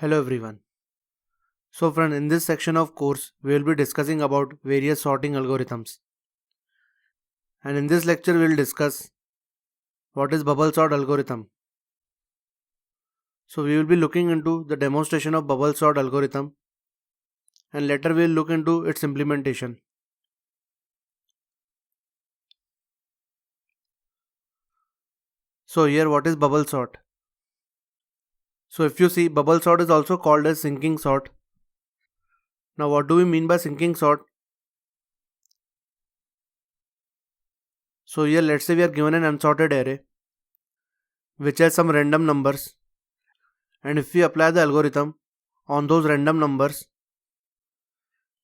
Hello everyone. So friend, in this section of course, we will be discussing about various sorting algorithms. And in this lecture, we will discuss what is bubble sort algorithm. So we will be looking into the demonstration of bubble sort algorithm and later we will look into its implementation. So here what is bubble sort? So if you see, bubble sort is also called as sinking sort. Now what do we mean by sinking sort? So here let's say we are given an unsorted array which has some random numbers, and if we apply the algorithm on those random numbers,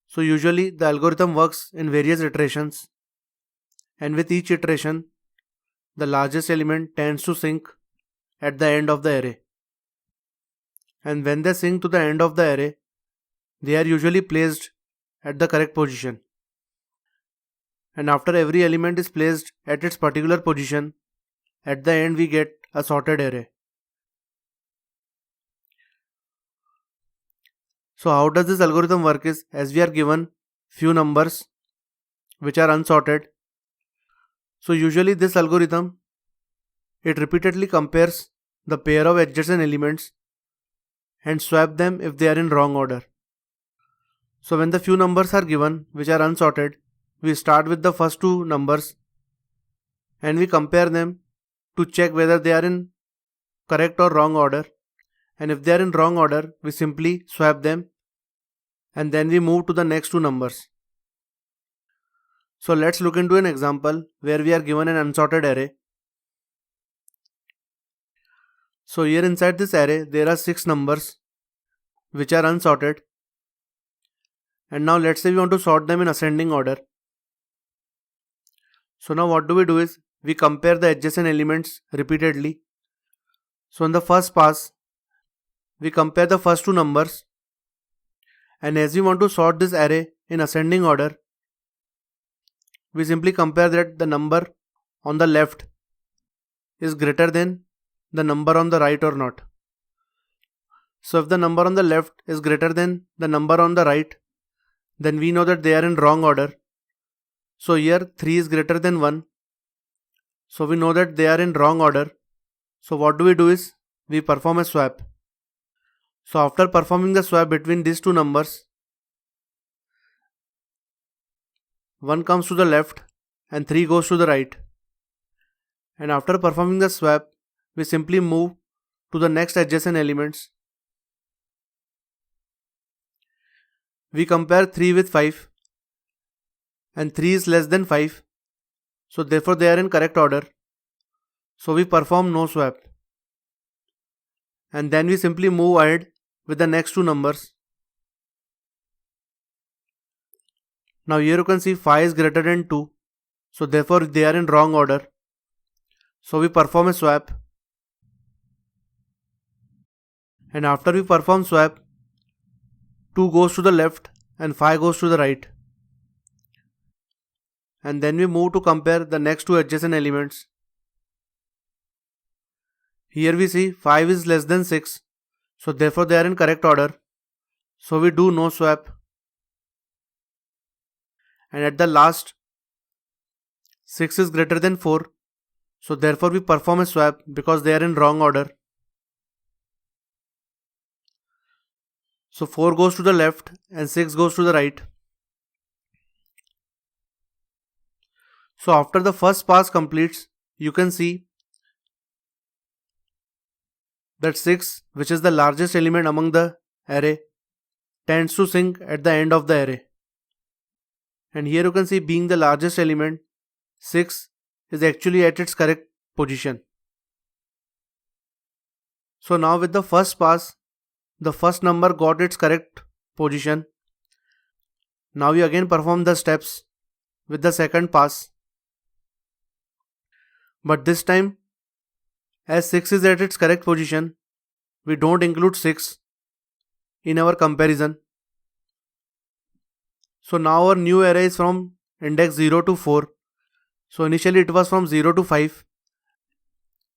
so usually the algorithm works in various iterations, and with each iteration the largest element tends to sink at the end of the array, and when they sink to the end of the array they are usually placed at the correct position, and after every element is placed at its particular position, at the end we get a sorted array. So how does this algorithm work is, as we are given few numbers which are unsorted, so usually this algorithm, it repeatedly compares the pair of adjacent elements and swap them if they are in wrong order. So when the few numbers are given which are unsorted, we start with the first two numbers and we compare them to check whether they are in correct or wrong order, and if they are in wrong order we simply swap them and then we move to the next two numbers. So let's look into an example where we are given an unsorted array. So here inside this array there are 6 numbers which are unsorted, and now let's say we want to sort them in ascending order. So now what do is, we compare the adjacent elements repeatedly. So in the first pass we compare the first two numbers, and as we want to sort this array in ascending order, we simply compare that the number on the left is greater than the number on the right or not. So if the number on the left is greater than the number on the right, then we know that they are in wrong order. So here 3 is greater than 1. So we know that they are in wrong order. So what do is, we perform a swap. So after performing the swap between these two numbers, 1 comes to the left and 3 goes to the right. And after performing the swap, we simply move to the next adjacent elements. We compare 3 with 5 and 3 is less than 5. So therefore they are in correct order. So we perform no swap. And then we simply move ahead with the next two numbers. Now here you can see 5 is greater than 2. So therefore they are in wrong order. So we perform a swap. And after we perform swap, 2 goes to the left and 5 goes to the right. And then we move to compare the next two adjacent elements. Here we see 5 is less than 6. So therefore they are in correct order. So we do no swap. And at the last, 6 is greater than 4. So therefore we perform a swap because they are in wrong order. So 4 goes to the left and 6 goes to the right. So after the first pass completes, you can see that 6, which is the largest element among the array, tends to sink at the end of the array. And here you can see, being the largest element, 6 is actually at its correct position. So now with the first pass, the first number got its correct position. Now we again perform the steps with the second pass. But this time, as 6 is at its correct position, we don't include 6 in our comparison. So now our new array is from index 0 to 4. So initially it was from 0 to 5.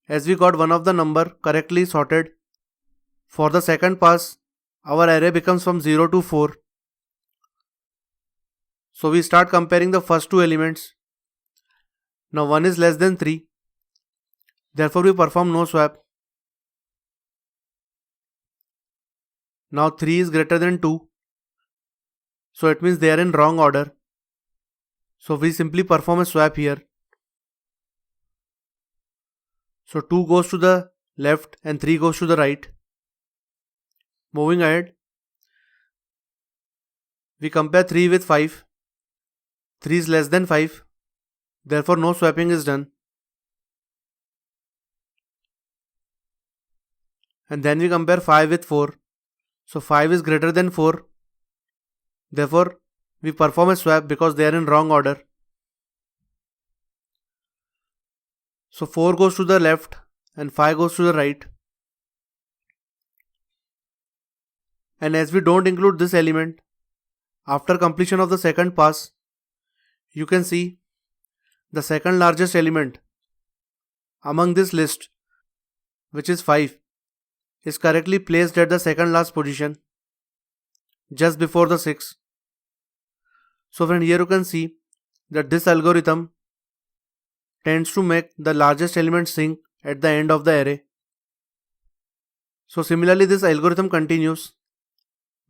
As we got one of the number correctly sorted, for the second pass our array becomes from 0 to 4. So we start comparing the first two elements. Now 1 is less than 3. Therefore we perform no swap. Now 3 is greater than 2. So it means they are in wrong order. So we simply perform a swap here. So 2 goes to the left and 3 goes to the right. Moving ahead, we compare 3 with 5. 3 is less than 5. Therefore no swapping is done. And then we compare 5 with 4. So 5 is greater than 4. Therefore we perform a swap because they are in wrong order. So 4 goes to the left and 5 goes to the right. And as we don't include this element, after completion of the second pass, you can see the second largest element among this list, which is 5, is correctly placed at the second last position, just before the 6. So friend, here you can see that this algorithm tends to make the largest element sink at the end of the array. So similarly this algorithm continues,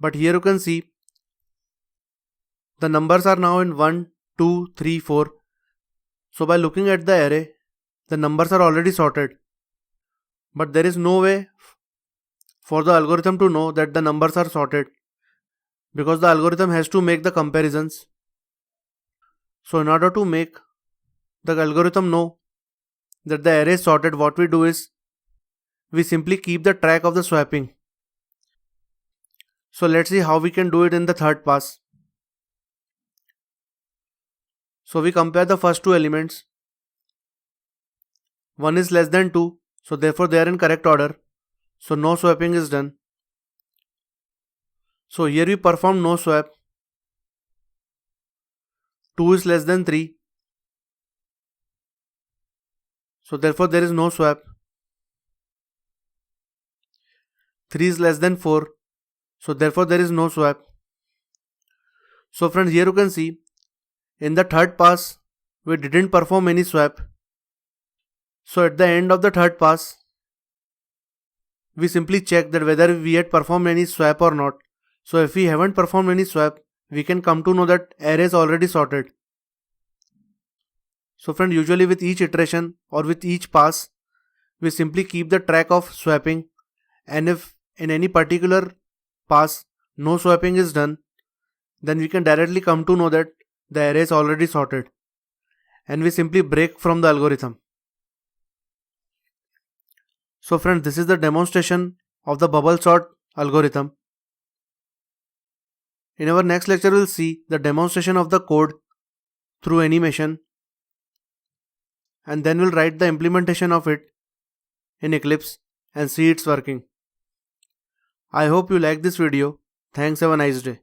but here you can see the numbers are now in 1, 2, 3, 4. So by looking at the array, the numbers are already sorted. But there is no way for the algorithm to know that the numbers are sorted, because the algorithm has to make the comparisons. So in order to make the algorithm know that the array is sorted, what we do is we simply keep the track of the swapping. So let's see how we can do it in the third pass. So we compare the first two elements. 1 is less than 2, so therefore they are in correct order. So no swapping is done. So here we perform no swap. 2 is less than 3. So therefore there is no swap. 3 is less than 4. So therefore there is no swap. So friends, here you can see in the third pass we didn't perform any swap. So at the end of the third pass, we simply check that whether we had performed any swap or not. So if we haven't performed any swap, we can come to know that array is already sorted. So friend, usually with each iteration or with each pass, we simply keep the track of swapping, and if in any particular pass no swapping is done, then we can directly come to know that the array is already sorted, and we simply break from the algorithm. So friends, this is the demonstration of the bubble sort algorithm. In our next lecture, we'll see the demonstration of the code through animation, and then we'll write the implementation of it in Eclipse and see it's working. I hope you like this video. Thanks, have a nice day.